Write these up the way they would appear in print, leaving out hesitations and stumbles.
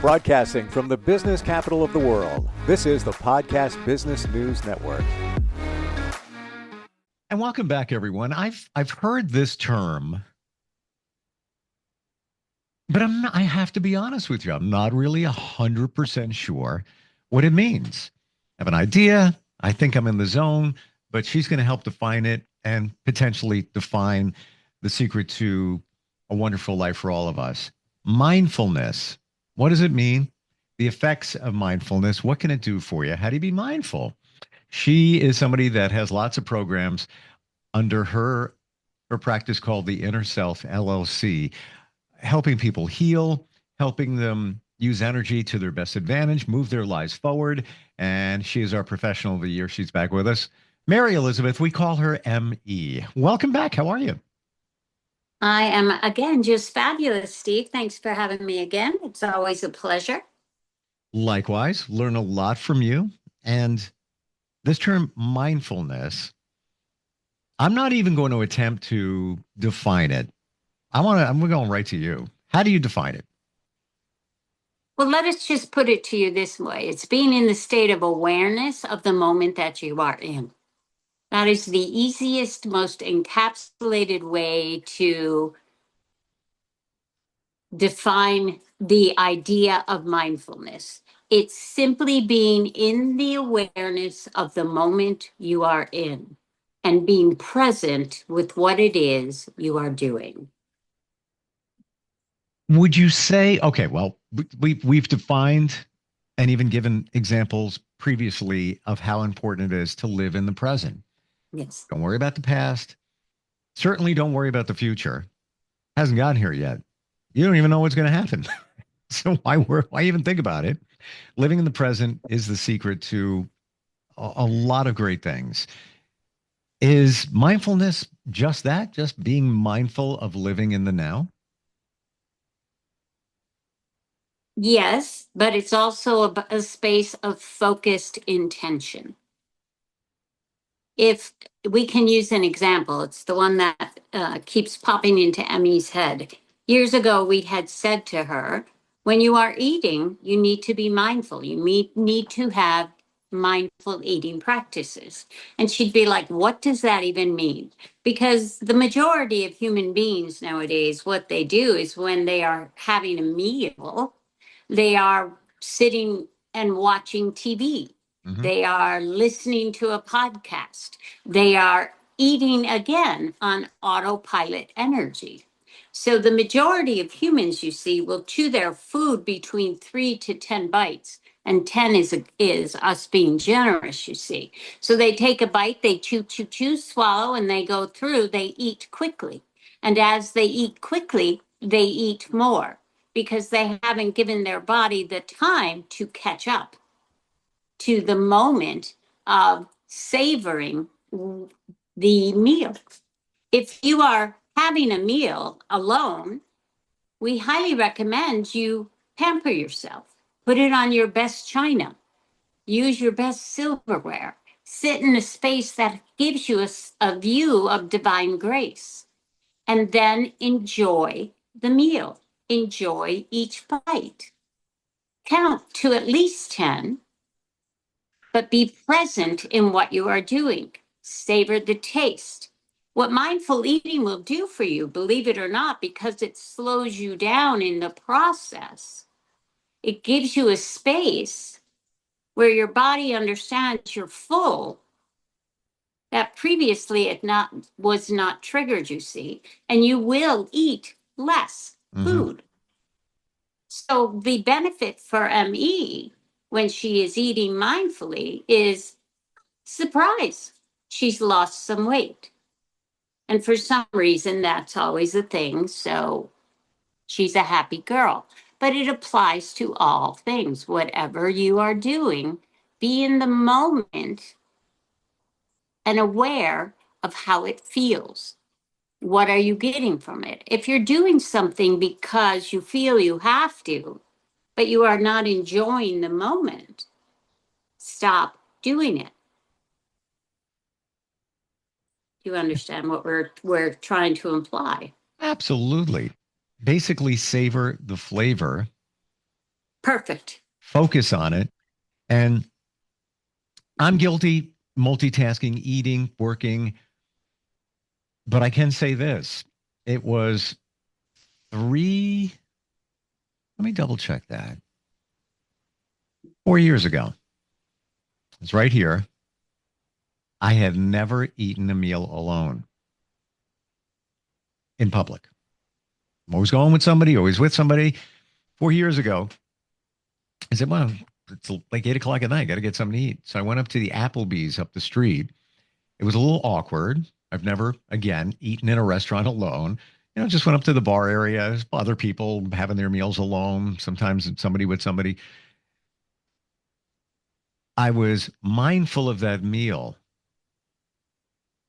Broadcasting from the business capital of the world, this is the Podcast Business News Network. And welcome back, everyone. I've heard this term, but I have to be honest with you. I'm not really 100% sure what it means. I have an idea. I think I'm in the zone, but she's going to help define it and potentially define the secret to a wonderful life for all of us. Mindfulness. What does it mean? The effects of mindfulness. What can it do for you? How do you be mindful? She is somebody that has lots of programs under her practice called the Inner Self LLC, helping people heal, helping them use energy to their best advantage, move their lives forward. And she is our professional of the year. She's back with us. MaryElizabeth, we call her ME. Welcome back. How are you? I am, again, just fabulous, Steve. Thanks for having me again. It's always a pleasure. Likewise, learn a lot from you. And this term mindfulness, I'm not even going to attempt to define it. I'm going right to you. How do you define it? Well, let us just put it to you this way. It's being in the state of awareness of the moment that you are in. That is the easiest, most encapsulated way to define the idea of mindfulness. It's simply being in the awareness of the moment you are in and being present with what it is you are doing. Would you say, okay, well, we've defined and even given examples previously of how important it is to live in the present. Yes. Don't worry about the past. Certainly don't worry about the future. Hasn't gotten here yet. You don't even know what's going to happen. So why even think about it? Living in the present is the secret to a lot of great things. Is mindfulness just that? Just being mindful of living in the now? Yes, but it's also a space of focused intention. If we can use an example, it's the one that keeps popping into Emmy's head. Years ago, we had said to her, when you are eating, you need to be mindful. You need to have mindful eating practices. And she'd be like, what does that even mean? Because the majority of human beings nowadays, what they do is when they are having a meal, they are sitting and watching TV. Mm-hmm. They are listening to a podcast. They are eating again on autopilot energy. So the majority of humans, you see, will chew their food between 3 to 10 bites. And 10 is us being generous, you see. So they take a bite, they chew, swallow, and they go through, they eat quickly. And as they eat quickly, they eat more because they haven't given their body the time to catch up to the moment of savoring the meal. If you are having a meal alone, we highly recommend you pamper yourself. Put it on your best china. Use your best silverware. Sit in a space that gives you a view of divine grace. And then enjoy the meal. Enjoy each bite. Count to at least 10, but be present in what you are doing. Savor the taste. What mindful eating will do for you, believe it or not, because it slows you down in the process, it gives you a space where your body understands you're full that previously was not triggered, you see, and you will eat less food. So the benefit for ME when she is eating mindfully is surprise. She's lost some weight. And for some reason, that's always a thing. So she's a happy girl. But it applies to all things. Whatever you are doing, be in the moment and aware of how it feels. What are you getting from it? If you're doing something because you feel you have to, but you are not enjoying the moment, stop doing it. Do you understand what we're trying to imply? Absolutely. Basically, savor the flavor. Perfect. Focus on it. And I'm guilty multitasking, eating, working, but I can say this. It was let me double check that. 4 years ago. It's right here. I had never eaten a meal alone in public. I'm always going with somebody, always with somebody. 4 years ago, I said, well, it's like 8 o'clock at night. Got to get something to eat. So I went up to the Applebee's up the street. It was a little awkward. I've never, again, eaten in a restaurant alone. Just went up to the bar area. Other people having their meals alone. Sometimes it's somebody with somebody. I was mindful of that meal.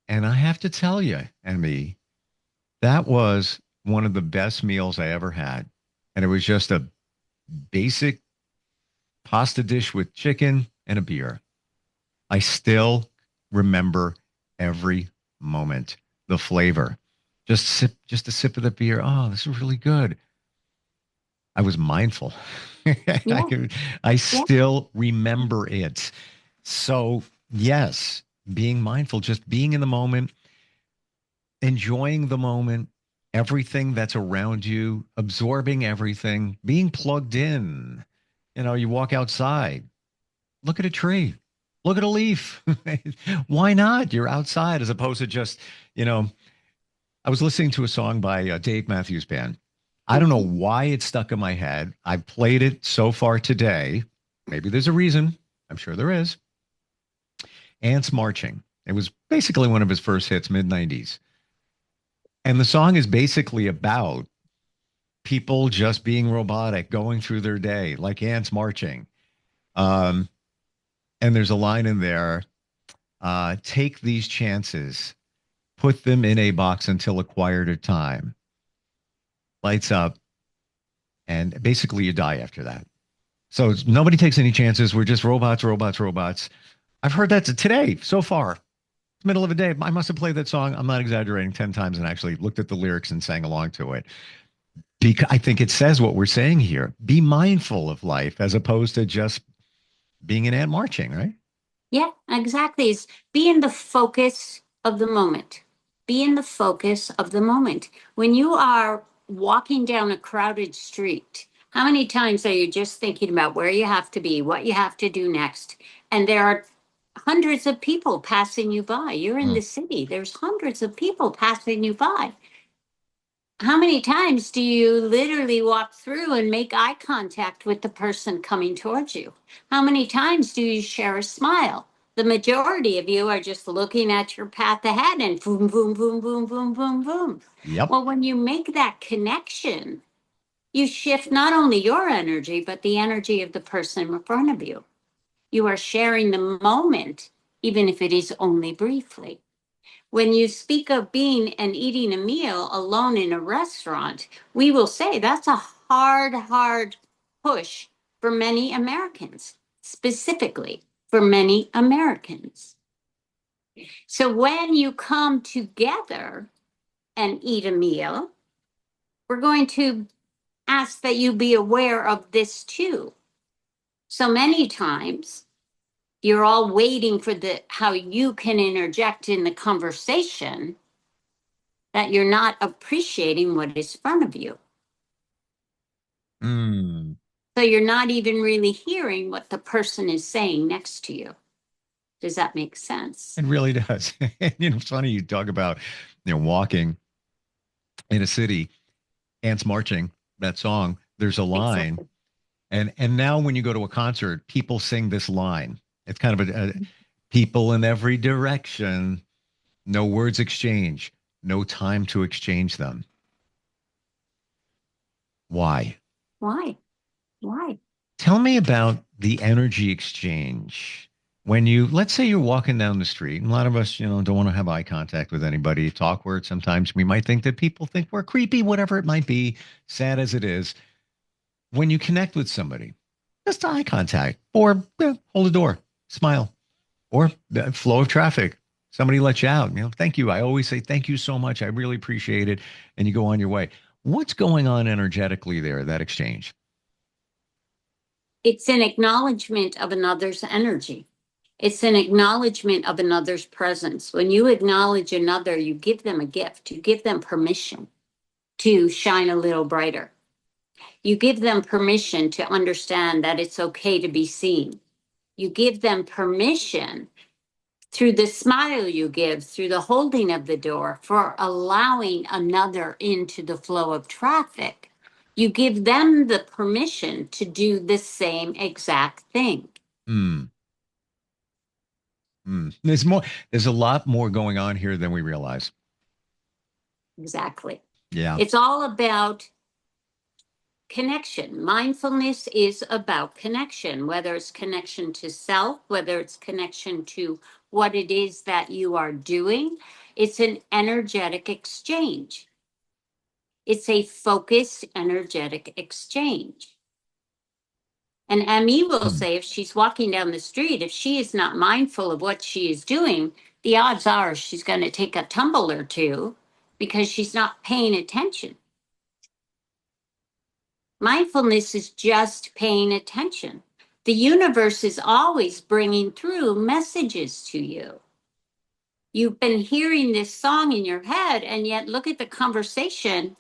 And I have to tell you, Emmy, that was one of the best meals I ever had. And it was just a basic pasta dish with chicken and a beer. I still remember every moment, the flavor. Just a sip of the beer. Oh, this is really good. I was mindful. Yeah. I Yeah. still remember it. So, yes, being mindful, just being in the moment, enjoying the moment, everything that's around you, absorbing everything, being plugged in. You walk outside, look at a tree, look at a leaf. Why not? You're outside as opposed to just, I was listening to a song by Dave Matthews Band. I don't know why it stuck in my head. I've played it so far today. Maybe there's a reason. I'm sure there is. Ants Marching. It was basically one of his first hits, mid 90s. And the song is basically about people just being robotic, going through their day like ants marching. And there's a line in there, take these chances, put them in a box until acquired at time. Lights up, and basically you die after that. So nobody takes any chances. We're just robots, robots, robots. I've heard that today so far. Middle of the day. I must have played that song. I'm not exaggerating 10 times and actually looked at the lyrics and sang along to it. Because I think it says what we're saying here. Be mindful of life as opposed to just being an ant marching, right? Yeah, exactly. It's be in the focus of the moment. Be in the focus of the moment. When you are walking down a crowded street, how many times are you just thinking about where you have to be, what you have to do next? And there are hundreds of people passing you by. You're in the city, there's hundreds of people passing you by. How many times do you literally walk through and make eye contact with the person coming towards you? How many times do you share a smile? The majority of you are just looking at your path ahead and boom, boom, boom, boom, boom, boom, boom. Yep. Well, when you make that connection, you shift not only your energy, but the energy of the person in front of you. You are sharing the moment, even if it is only briefly. When you speak of being and eating a meal alone in a restaurant, we will say that's a hard push for many Americans, specifically for many Americans. So when you come together and eat a meal, we're going to ask that you be aware of this too. So many times, you're all waiting for how you can interject in the conversation, that you're not appreciating what is in front of you. So you're not even really hearing what the person is saying next to you. Does that make sense? It really does. It's funny you talk about, walking in a city, ants marching, that song, there's a line. Exactly. And now when you go to a concert, people sing this line. It's kind of a people in every direction, no words exchange, no time to exchange them. Why? Why? Why? Tell me about the energy exchange. When let's say you're walking down the street, and a lot of us, don't want to have eye contact with anybody. It's awkward. Sometimes we might think that people think we're creepy, whatever it might be, sad as it is. When you connect with somebody, just eye contact or hold the door, smile, or flow of traffic. Somebody lets you out. Thank you. I always say, thank you so much. I really appreciate it. And you go on your way. What's going on energetically there, that exchange? It's an acknowledgement of another's energy. It's an acknowledgement of another's presence. When you acknowledge another, you give them a gift. You give them permission to shine a little brighter. You give them permission to understand that it's okay to be seen. You give them permission through the smile you give, through the holding of the door, for allowing another into the flow of traffic. You give them the permission to do the same exact thing. Mm. There's more. There's a lot more going on here than we realize. Exactly. Yeah. It's all about connection. Mindfulness is about connection, whether it's connection to self, whether it's connection to what it is that you are doing. It's an energetic exchange. It's a focused, energetic exchange. And Amy will Mm. say, if she's walking down the street, if she is not mindful of what she is doing, the odds are she's going to take a tumble or two because she's not paying attention. Mindfulness is just paying attention. The universe is always bringing through messages to you. You've been hearing this song in your head, and yet look at the conversation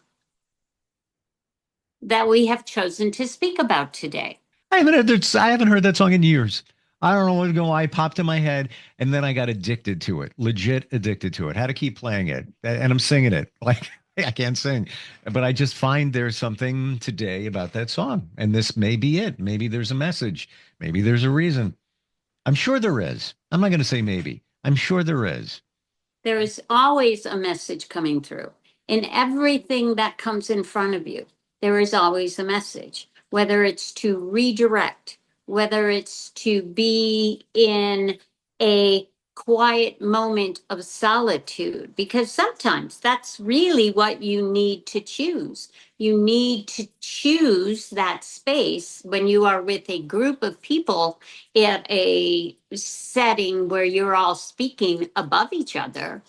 that we have chosen to speak about today. I haven't heard that song in years. I don't know what's going on. I popped in my head and then I got addicted to it, legit addicted to it. Had to keep playing it. And I'm singing it. Like I can't sing, but I just find there's something today about that song. And this may be it. Maybe there's a message. Maybe there's a reason. I'm sure there is. I'm not going to say maybe. I'm sure there is. There is always a message coming through. In everything that comes in front of you, there is always a message, whether it's to redirect, whether it's to be in a quiet moment of solitude, because sometimes that's really what you need to choose. You need to choose that space when you are with a group of people at a setting where you're all speaking above each other.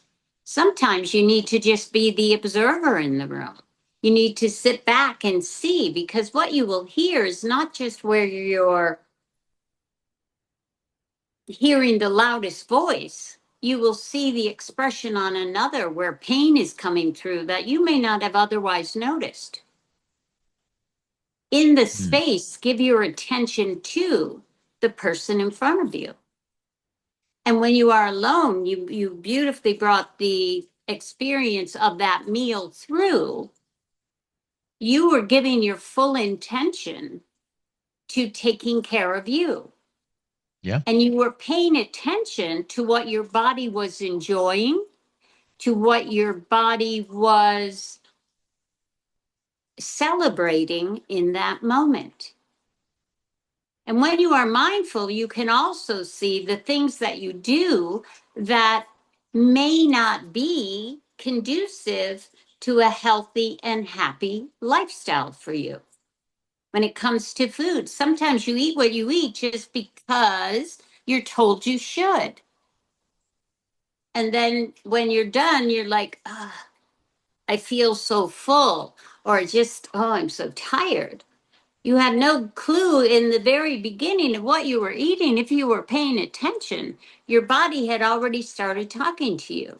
Sometimes you need to just be the observer in the room. You need to sit back and see, because what you will hear is not just where you're hearing the loudest voice. You will see the expression on another where pain is coming through that you may not have otherwise noticed. In the Hmm. space, give your attention to the person in front of you. And when you are alone, you beautifully brought the experience of that meal through. You were giving your full intention to taking care of you. Yeah. And you were paying attention to what your body was enjoying, to what your body was celebrating in that moment. And when you are mindful, you can also see the things that you do that may not be conducive to a healthy and happy lifestyle for you. When it comes to food, sometimes you eat what you eat just because you're told you should. And then when you're done, you're like, ah, I feel so full, or just, oh, I'm so tired. You had no clue in the very beginning of what you were eating. If you were paying attention, your body had already started talking to you.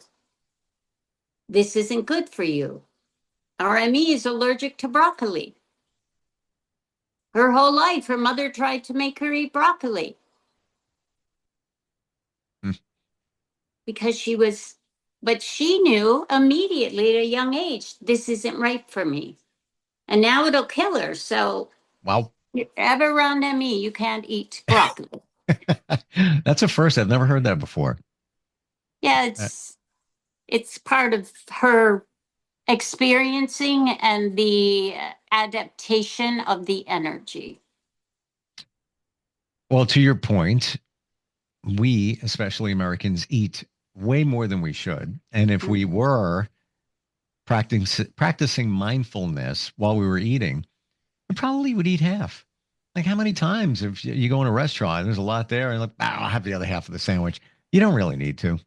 This isn't good for you. Our Emmy is allergic to broccoli. Her whole life, her mother tried to make her eat broccoli Hmm. because but she knew immediately at a young age, this isn't right for me. And now it'll kill her. So Wow. if you're ever around Emmy, you can't eat broccoli. That's a first. I've never heard that before. Yeah, Uh, it's part of her experiencing and the adaptation of the energy. well, to your point, we, especially Americans, eat way more than we should. And if we Mhm. were practicing mindfulness while we were eating, we probably would eat half. Like how many times if you go in a restaurant and there's a lot there and like, "Ah, I'll have the other half of the sandwich." You don't really need to.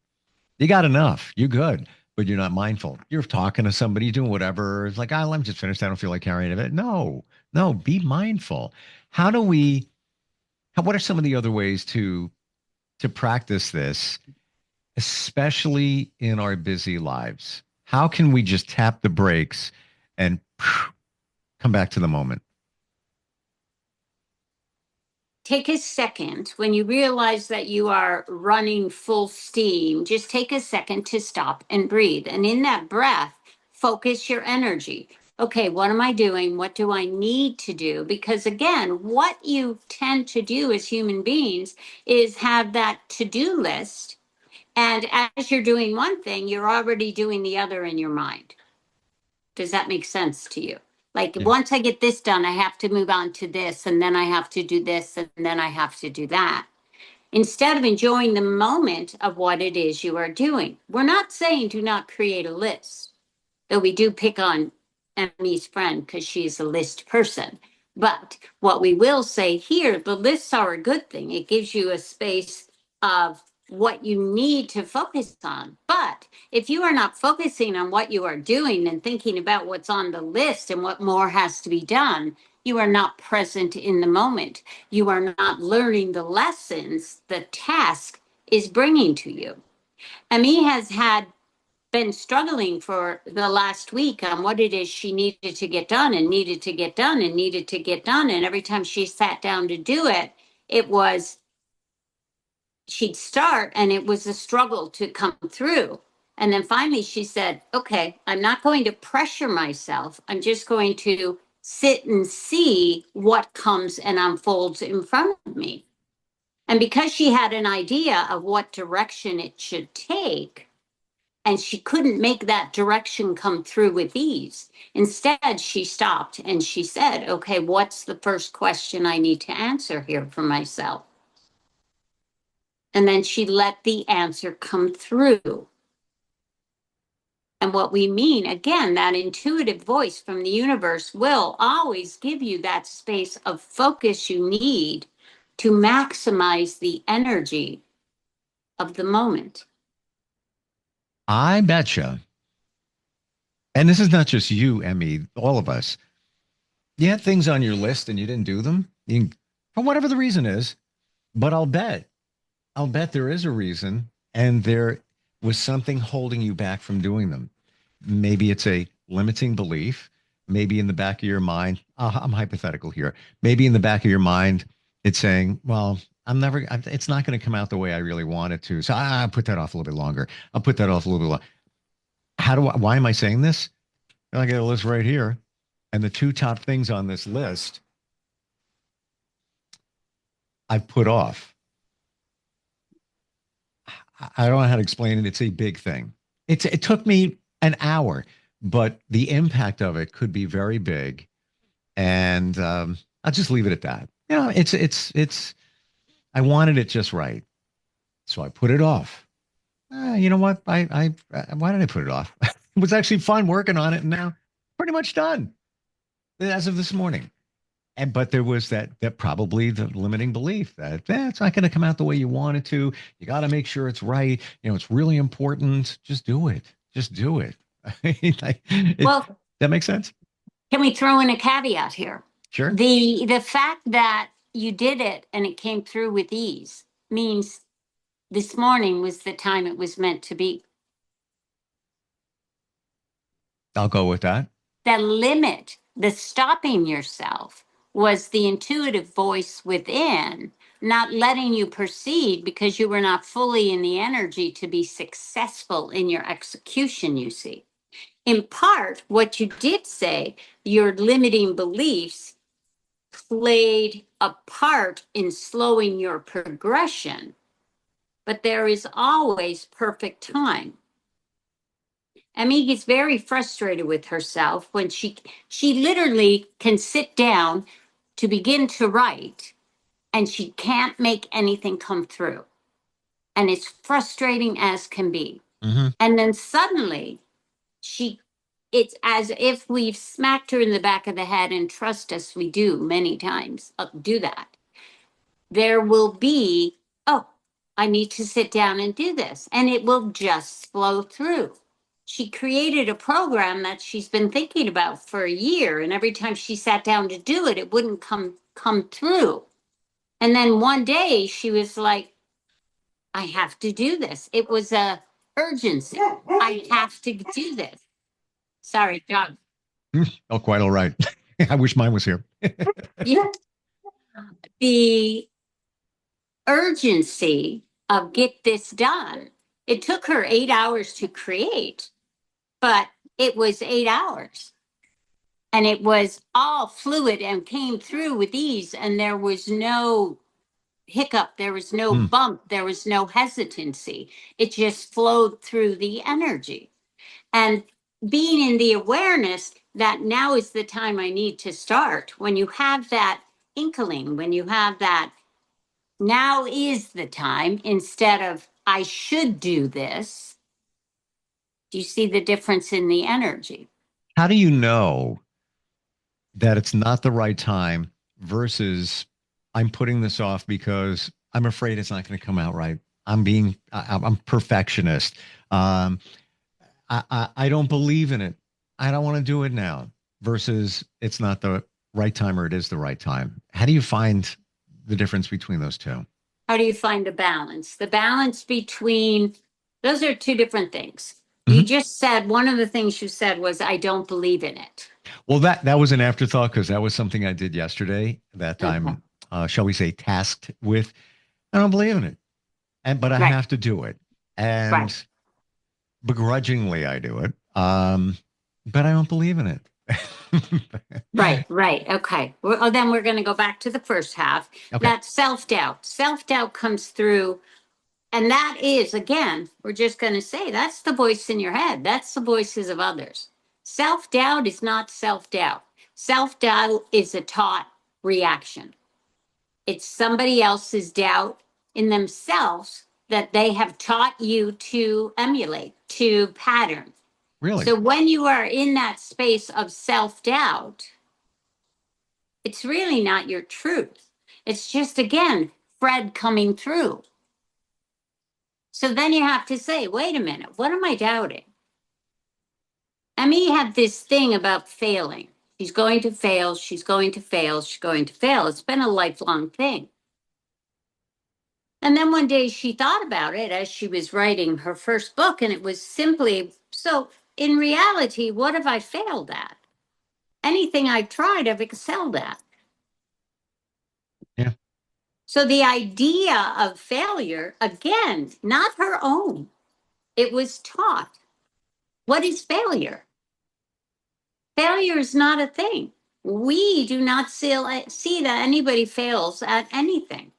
You got enough. You're good, but you're not mindful. You're talking to somebody, doing whatever. It's like, oh, let me just finish. I don't feel like carrying it. No, no, be mindful. How do we what are some of the other ways to practice this, especially in our busy lives? How can we just tap the brakes and come back to the moment? Take a second when you realize that you are running full steam. Just take a second to stop and breathe. And in that breath, focus your energy. Okay, what am I doing? What do I need to do? Because again, what you tend to do as human beings is have that to-do list. And as you're doing one thing, you're already doing the other in your mind. Does that make sense to you? Like, Yeah. once I get this done, I have to move on to this, and then I have to do this, and then I have to do that. Instead of enjoying the moment of what it is you are doing. We're not saying do not create a list, though we do pick on Emmy's friend because she's a list person. But what we will say here, the lists are a good thing. It gives you a space of what you need to focus on. But if you are not focusing on what you are doing and thinking about what's on the list and what more has to be done, you are not present in the moment. You are not learning the lessons the task is bringing to you. Emmy has been struggling for the last week on what it is she needed to get done and needed to get done and needed to get done. And every time she sat down to do it, it was she'd start and it was a struggle to come through. And then finally she said, okay, I'm not going to pressure myself. I'm just going to sit and see what comes and unfolds in front of me. And because she had an idea of what direction it should take, and she couldn't make that direction come through with ease. Instead, she stopped and she said, okay, what's the first question I need to answer here for myself? And then she let the answer come through. And what we mean, again, that intuitive voice from the universe will always give you that space of focus you need to maximize the energy of the moment. I betcha. And this is not just you, Emmy, all of us. You had things on your list and you didn't do them for whatever the reason is. But I'll bet there is a reason. And there was something holding you back from doing them. Maybe it's a limiting belief. Maybe in the back of your mind, I'm hypothetical here. Maybe in the back of your mind, it's saying, well, it's not going to come out the way I really want it to. So I'll put that off a little bit longer. I'll put that off a little bit longer. Why am I saying this? Well, I got a list right here. And the two top things on this list I've put off. I don't know how to explain it. It's a big thing. It took me an hour, but the impact of it could be very big. And I'll just leave it at that. You know, I wanted it just right. So I put it off. You know what? Why did I put it off? It was actually fun working on it. And now pretty much done as of this morning. But there was that probably the limiting belief that it's not going to come out the way you want it to. You got to make sure it's right. You know, it's really important. Just do it. Just do it. Well, that makes sense. can we throw in a caveat here? Sure. The fact that you did it and it came through with ease means this morning was the time it was meant to be. I'll go with that. The limit, the stopping yourself, was the intuitive voice within, not letting you proceed because you were not fully in the energy to be successful in your execution, you see. In part, what you did say, your limiting beliefs played a part in slowing your progression, but there is always perfect time. Emmy gets very frustrated with herself when she literally can sit down to begin to write and she can't make anything come through. And it's frustrating as can be. Mm-hmm. And then suddenly it's as if we've smacked her in the back of the head, and trust us, we do many times do that. There will be, oh, I need to sit down and do this. And it will just flow through. She created a program that she's been thinking about for a year. And every time she sat down to do it, it wouldn't come through. And then one day she was like, I have to do this. It was a urgency. I have to do this. Sorry, dog. Oh, quite all right. I wish mine was here. Yeah. The urgency of get this done. It took her 8 hours to create, but it was 8 hours. And it was all fluid and came through with ease. And there was no hiccup, there was no Mm. bump, there was no hesitancy. It just flowed through the energy. And being in the awareness that now is the time I need to start, when you have that inkling, when you have that now is the time instead of I should do this, do you see the difference in the energy? How do you know that it's not the right time versus I'm putting this off because I'm afraid it's not going to come out right? I'm perfectionist. Um, I don't believe in it. I don't want to do it now versus it's not the right time or it is the right time. How do you find the difference between those two? How do you find a balance? The balance between those are two different things. You Mhm. just said one of the things you said was, I don't believe in it. Well, that was an afterthought because that was something I did yesterday that Okay. I'm, shall we say, tasked with. I don't believe in it, but I Right, have to do it, right, and begrudgingly I do it. But I don't believe in it. right. Okay. Oh, then we're going to go back to the first half. Okay. That self doubt. Self doubt comes through. And that is, again, we're just going to say that's the voice in your head. That's the voices of others. Self doubt is not self doubt. Self doubt is a taught reaction. It's somebody else's doubt in themselves that they have taught you to emulate, to pattern. Really? So when you are in that space of self doubt, it's really not your truth. It's just, again, Fred coming through. So then you have to say, wait a minute, what am I doubting? Emmy had this thing about failing. She's going to fail, she's going to fail, she's going to fail. It's been a lifelong thing. And then one day she thought about it as she was writing her first book, and it was simply so in reality, what have I failed at? Anything I've tried, I've excelled at. Yeah. So the idea of failure, again, not her own, it was taught. What is failure? Failure is not a thing. We do not see that anybody fails at anything.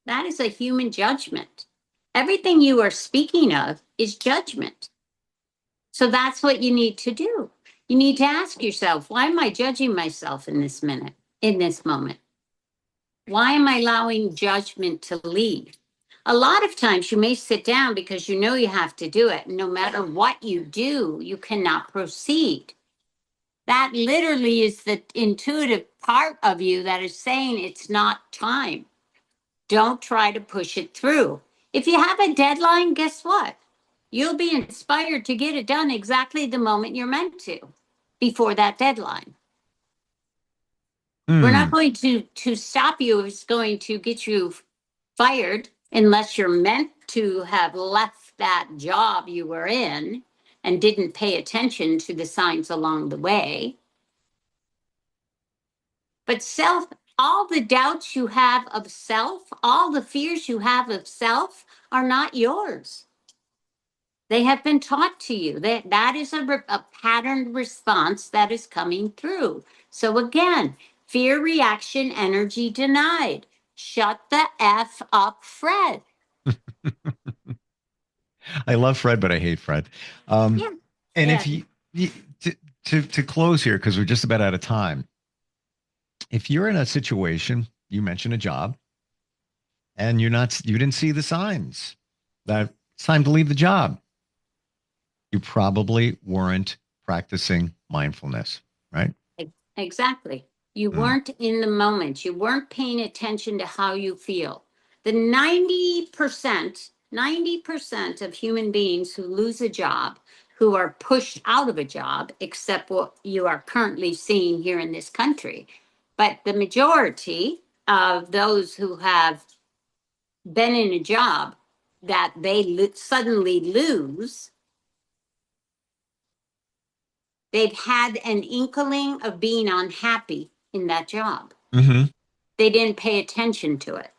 That is a human judgment. Everything you are speaking of is judgment. So that's what you need to do. You need to ask yourself, why am I judging myself in this minute, in this moment? Why am I allowing judgment to lead? A lot of times you may sit down because you know you have to do it. No matter what you do, you cannot proceed. That literally is the intuitive part of you that is saying it's not time. Don't try to push it through. If you have a deadline, guess what? You'll be inspired to get it done exactly the moment you're meant to before that deadline. We're not Hmm. going to stop you. It's going to get you fired unless you're meant to have left that job you were in and didn't pay attention to the signs along the way. But all the doubts you have of self, all the fears you have of self are not yours. They have been taught to you. That is a patterned response that is coming through. So again, fear reaction energy denied. Shut the F up, Fred. I love Fred, but I hate Fred. Um, Yeah. and Yeah. if you to close here because we're just about out of time. If you're in a situation, you mentioned a job, and you didn't see the signs that it's time to leave the job. You probably weren't practicing mindfulness, right? Exactly. You Mm. weren't in the moment. You weren't paying attention to how you feel. The 90% of human beings who lose a job, who are pushed out of a job, except what you are currently seeing here in this country. But the majority of those who have been in a job that they suddenly lose, they've had an inkling of being unhappy in that job. Mm-hmm. They didn't pay attention to it.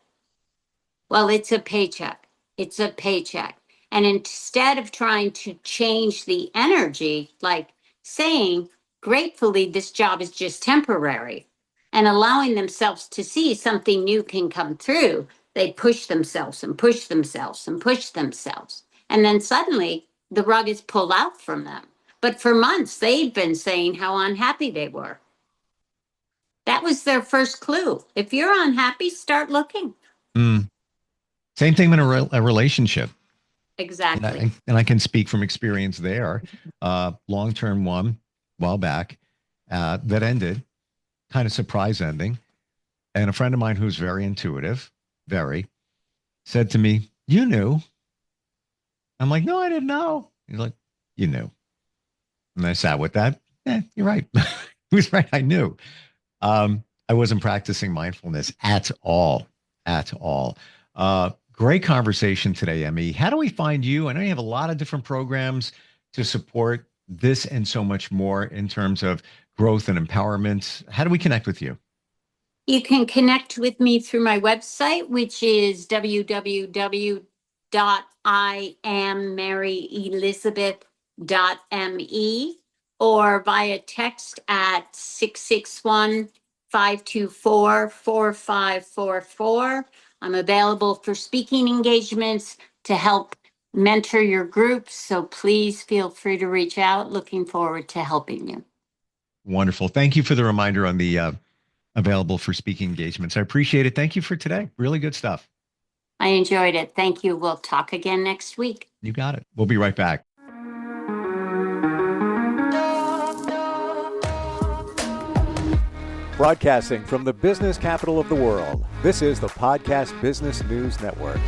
Well, it's a paycheck. It's a paycheck. And instead of trying to change the energy, like saying, gratefully, this job is just temporary, and allowing themselves to see something new can come through, they push themselves and push themselves and push themselves. And then suddenly the rug is pulled out from them. But for months, they'd been saying how unhappy they were. That was their first clue. If you're unhappy, start looking. Mm. Same thing in a relationship. Exactly. And I can speak from experience there. Long-term one, while back, that ended, kind of surprise ending. And a friend of mine who's very intuitive, said to me, "You knew." I'm like, "No, I didn't know." He's like, "You knew." And I sat with that. Yeah, you're right. He was right. I knew. I wasn't practicing mindfulness at all, at all. Great conversation today, Emmy. How do we find you? I know you have a lot of different programs to support this and so much more in terms of growth and empowerment. How do we connect with you? You can connect with me through my website, which is www.IamMaryElizabeth.me, or via text at 661-524-4544. I'm available for speaking engagements to help mentor your groups. So please feel free to reach out. Looking forward to helping you. Wonderful. Thank you for the reminder on the available for speaking engagements. I appreciate it. Thank you for today. Really good stuff. I enjoyed it. Thank you. We'll talk again next week. You got it. We'll be right back. Broadcasting from the business capital of the world, this is the Podcast Business News Network.